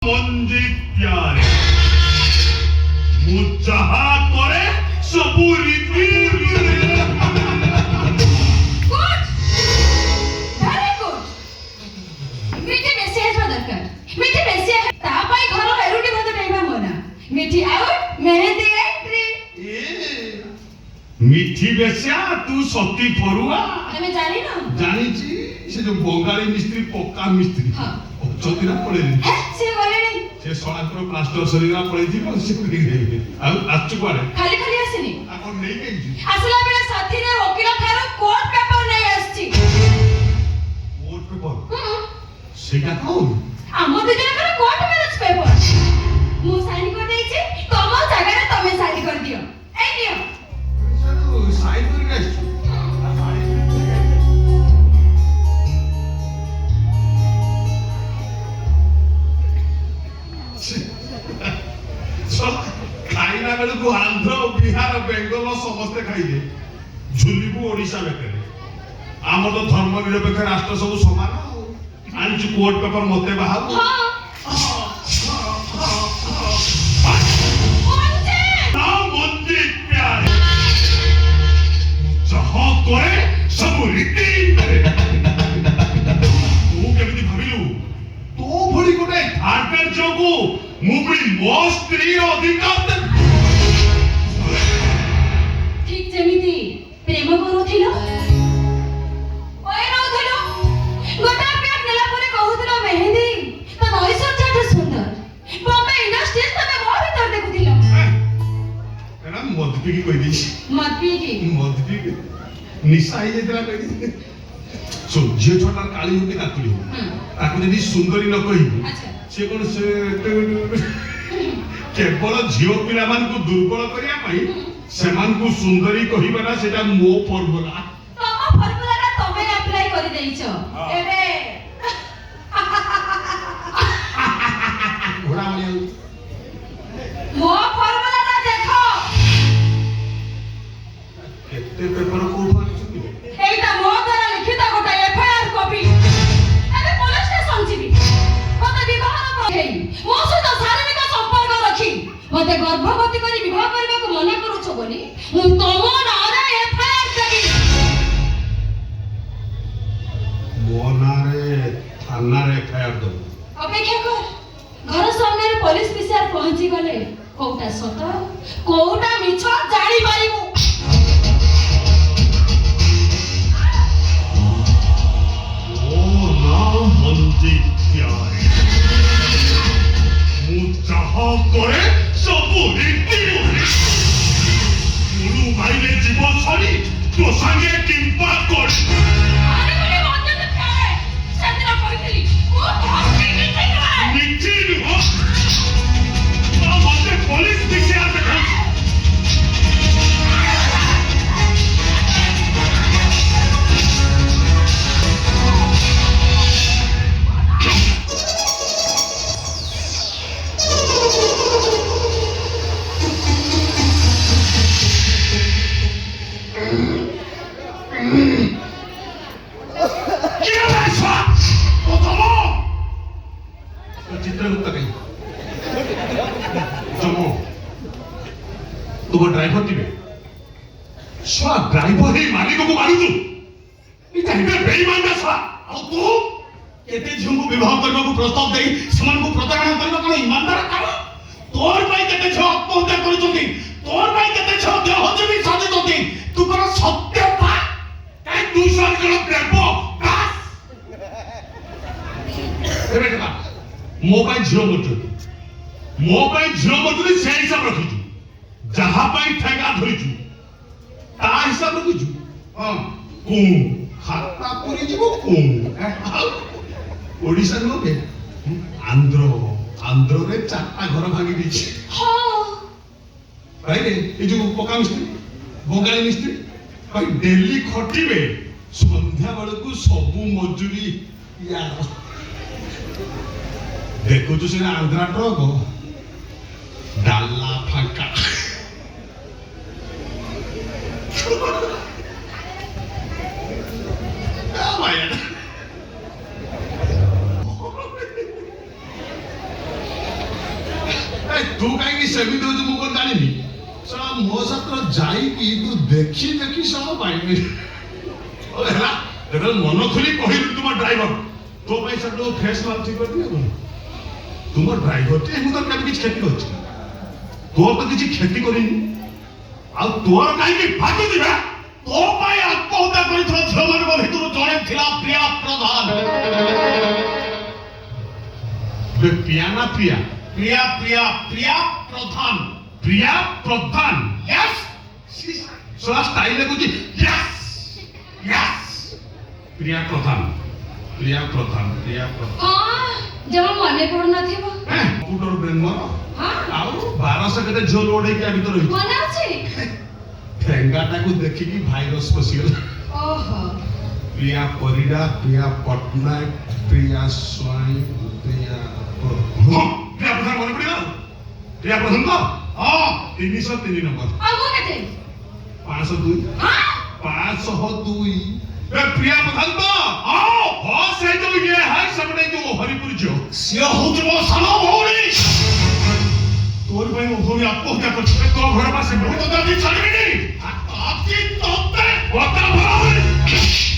মঞ্জিত প্যারে মুজাহা করে সবুরি good very good Mithi বেশি আসবা দরকার মিঠি বেশি তা পাই ঘর এরুটি ভাত নেইবা মনা মিঠি আউট মেহেন্দি এন্ট্রি মিঠি বেশা তু সতী পড়ুয়া আমি জানি না জানিছি সে যে বঙ্গালী মিস্ত্রি পক্কা মিস্ত্রি হ্যাঁ চতিরা পড়েনি হ্যাঁ সে গলেনি সে সড়াকর প্লাস্টর সরিগা পড়েছিল সে করিগে আর আসଛୁ কুଆଡେ খালি খালি আসেনি এখন নেই কেছি আসলা বেলা সাথীরে ওকিল ঠারো কোর্ট পেপার নেই আসছি কোর্ট পেপার সেটা কোন ଆମ ଦୁଜଣଙ୍କର କୋର୍ଟ ମ୍ୟାରେଜ ପେପର ମୁଁ ସାଇନ୍ କରି ଦେଇଛି ତମ ଜାଗାରେ ତମେ ସାଇନ୍ କରି ଦିଅ ଏଇ ନିଅ সাইন করে আসছো ଖାଇଲା ବେଳକୁ ଆନ୍ଧ୍ର ବିହାର ବେଙ୍ଗଲ ସମସ୍ତେ ଖାଇଲେ ଝୁଲିବୁ ଓଡିଶା ବେକରେ ଆମର ତ ଧର୍ମ ନିରପେକ୍ଷ ରାଷ୍ଟ୍ର ସବୁ ସମାନ ଆଉ ଆଣିଛୁ କୋର୍ଟ ପେପର ମତେ ବାହାରୁ ମଞ୍ଜିତ ପ୍ୟାରେ ଯାହା କରେ ସବୁ ରୀତି ତୁ କେମିତି ଭାବିଲୁ ତୋ ଭଳି ଗୋଟେ ଧାର୍ମିକ ଯୋଗୁ ମୁଁ ପୁଣି ମୋ ସ୍ତ୍ରୀର ଅଧିକାର ଠିକ ଯେମିତି ପ୍ରେମ କରୁଥିଲ ରହୁଥିଲ ଗୋଟେ ପ୍ୟାକ୍ ନେଲା ପରେ କହୁଥିଲ ମେହେନ୍ଦି ତମ ଐଶ୍ୱର୍ଯ୍ୟଠୁ ସୁନ୍ଦର ବମ୍ବେ ଇଣ୍ଡଷ୍ଟ୍ରି ତମେ ମୋ ଭିତରେ ଦେଖୁଥିଲ ଏଟା ମଦ ପିକି କହିଦେଇଛି ମଦ ପିଇକି ମଦ ପିକି ନିଶା ହେଇଯାଇଥିଲା କହିଲି ଶୁଣ ଝିଅ ଛୁଆଟାର କାଳି ହଉ କି ନାତୁଳି ହଉ ତାକୁ ଯଦି ସୁନ୍ଦରୀ ନ କହିବୁ ଆଚ୍ଛା ସେ କଣ ସେ କେବଳ ଝିଅ ପିଲାମାନଙ୍କୁ ଦୁର୍ବଳ କରିବା ପାଇଁ ସେମାନଙ୍କୁ ସୁନ୍ଦରୀ କହିବାଟା ସେଟା ମୋ ଫର୍ମୁଲା ତମ ଫର୍ମୁଲାଟା ତମେ ଆପ୍ଲାଏ କରି ଦେଇଛ ଏବେ ଘୋଡ଼ା ଭଳିଆ ହଉଛି ମୋ ଫର୍ମୁଲାଟା ଦେଖ କେତେ ପେପର କୋଉଠୁ ଆଣିଛନ୍ତି এইটা ମୋ দ্বারা লিখিত গোটা এফআইআর কপি ଏବେ পুলিশ স্টেশন ଯିବି মতে বিবাহର ହେଇ ମୋ ସହିତ ଶାରୀରିକ ସମ୍ପର୍କ ରଖି ମତେ ଗର୍ଭବତୀ କରି ବିବାହ କରିବାକୁ ମନା କରୁଛ ବୋଲି ମୁଁ ତମ ନାଁରେ ଏଫଆଇଆର ଦେବି ମୋ ନାଁରେ ଥାନାରେ ଏଫଆଇଆର ଦବୁ ଅପେକ୍ଷା କର ଘର ସାମ୍ନାରେ ପୋଲିସ ବିଷୟରେ ପହଞ୍ଚି ଗଲେ କୋଉଟା ସତ କୋଉଟା ମିଛ ଜାଣିପାରିବୁ মঞ্জিত প্যারে ମୁଁ ଯାହା କରେ ସବୁ ରୀତି ମୁଳୁ ମାଇଲେ ଯିବ ଛାଡ଼ି ତୋ ସାଙ୍ଗେ କିମ୍ପା କରି ଆରେ ବୋଲି ମତେ ତ ଛାଡ଼େ ସେଦିନ କହିଥିଲି ମୁଁ ଧମକି ଦେଇଥିଲି ମିଠି ନୁହଁ ମତେ ପୋଲିସ ବିଷୟ ଦେଖାଉଛି चित्रगुप्त कहीं जमो तुम ड्राइवर थे स्वा ड्राइवर ही मालिक को मारू तू इटा हिबे बेईमान ना स्वा आ तू केते झियो को विवाह करबा को प्रस्ताव देई समान को प्रतारणा करबा कोन ईमानदार काम तोर भाई केते छ आत्महत्या करूछंती तोर भाई केते छ देह जमी साजितंती तू कोन सत्य पा काई तू सन कोन देबो बास ए बेटा ମୋ ପାଇଁ ଝିଅ ମଜୁରୀ ସେ ହିସାବ ରଖିଛୁ ଯାହା ପାଇଁ ଠେଙ୍ଗା ଧରିଛୁ ତା ହିସାବ ରଖିଛୁ ହଁ କୁଁ ଖାତା ପୁରୀ ଯିବ କୁଁ ଓଡ଼ିଶା ନୁହେଁ ଆନ୍ଧ୍ରରେ 4ଟା ଘର ଭାଙ୍ଗି ଦେଇଛି ଭାଇରେ ଏ ଯୋଉ ପକ୍କା ମିସ୍ତ୍ରୀ ବଙ୍ଗାଳୀ ମିସ୍ତ୍ରୀ ଭାଇ ଡେଲି ଖଟିବେ ସନ୍ଧ୍ୟା ବେଳକୁ ସବୁ ମଜୁରୀ ୟାର ଦେଖୁଛୁ ସିନା ଆନ୍ଧ୍ରା ଟ୍ରକ ଡାଲା ଫାଙ୍କା ତୁ କାହିଁକି ସେମିତି ହଉଛୁ ମୁଁ କଣ ଜାଣିନି ଶଳା ମୋ ସାଥିରେ ଯାଇକି ତୁ ଦେଖି ଦେଖି ଶଳା ପାଇବି ହେଲା ଯେତେବେଳେ ମନ ଖୋଲି କହିଲୁ ତୁମ ଡ୍ରାଇଭର ତୋ ପାଇଁ ସେଠୁ ଫେସ୍ ମାଲ ଠିକ କରିଦିଅ ତୁମ ଡ୍ରାଇଭରଟି ମୁଁ ତ କେବେ କିଛି କ୍ଷତି କରିଛି ତୋର ତ କିଛି କ୍ଷତି କରିନି ଆଉ ତୋର କାହିଁକି ଭାଗୁଛି ବା ତୋ ପାଇଁ ଆତ୍ମହତ୍ୟା କରିଥିବା ଝିଅମାନଙ୍କ ଭିତରୁ ଜଣେ ଥିଲା ପ୍ରିୟା ପ୍ରଧାନ ପ୍ରିୟା ନା ପ୍ରିୟା ପ୍ରିୟା ପ୍ରିୟା ପ୍ରିୟା ପ୍ରଧାନ ପ୍ରିୟା ପ୍ରଧାନ ୟେସ୍ ଶଳା ଷ୍ଟାଇଲରେ କହୁଛି ୟେସ୍ ୟେସ୍ ପ୍ରିୟା ପ୍ରଧାନ ପ୍ରିୟା ପ୍ରଧାନ ପ୍ରିୟା ପ୍ରଧାନ ହଁ ଜମା ମନେ ପଡୁନଥିବ କମ୍ପ୍ୟୁଟର ବ୍ରେନ୍ ମୋର ହଁ ଆଉ 1200 କେତେ ଝିଅ ଲୋଡ୍ ହେଇକି ଆ ଭିତରେ ରହିଛି ମନେ ଅଛି ଠେଙ୍ଗାଟାକୁ ଦେଖିକି ଭାଇରସ ପଶିଗଲା ଓହୋ ପ୍ରିୟା ପରିଡ଼ା ପ୍ରିୟା ପଟ୍ଟନାୟକ ପ୍ରିୟା ସ୍ୱାଇଁ ପ୍ରିୟା ହଁ ପ୍ରିୟା ପ୍ରଧାନ ମନେ ପଡ଼ିଗଲା ପ୍ରିୟା ପ୍ରଧାନ ତ ହଁ 303 ନମ୍ବର ଆଉ ମୁଁ କେତେ 502 ହଁ 502 प्रिया प्रधान तो आओ हाँ से जो ये है सबने जो हरिपुर जो सिया हो जो सालो भौरी तोर भाई वो भौरी आपको क्या कर तो घर पास से बहुत दादी चली नहीं आपकी तो बता भाई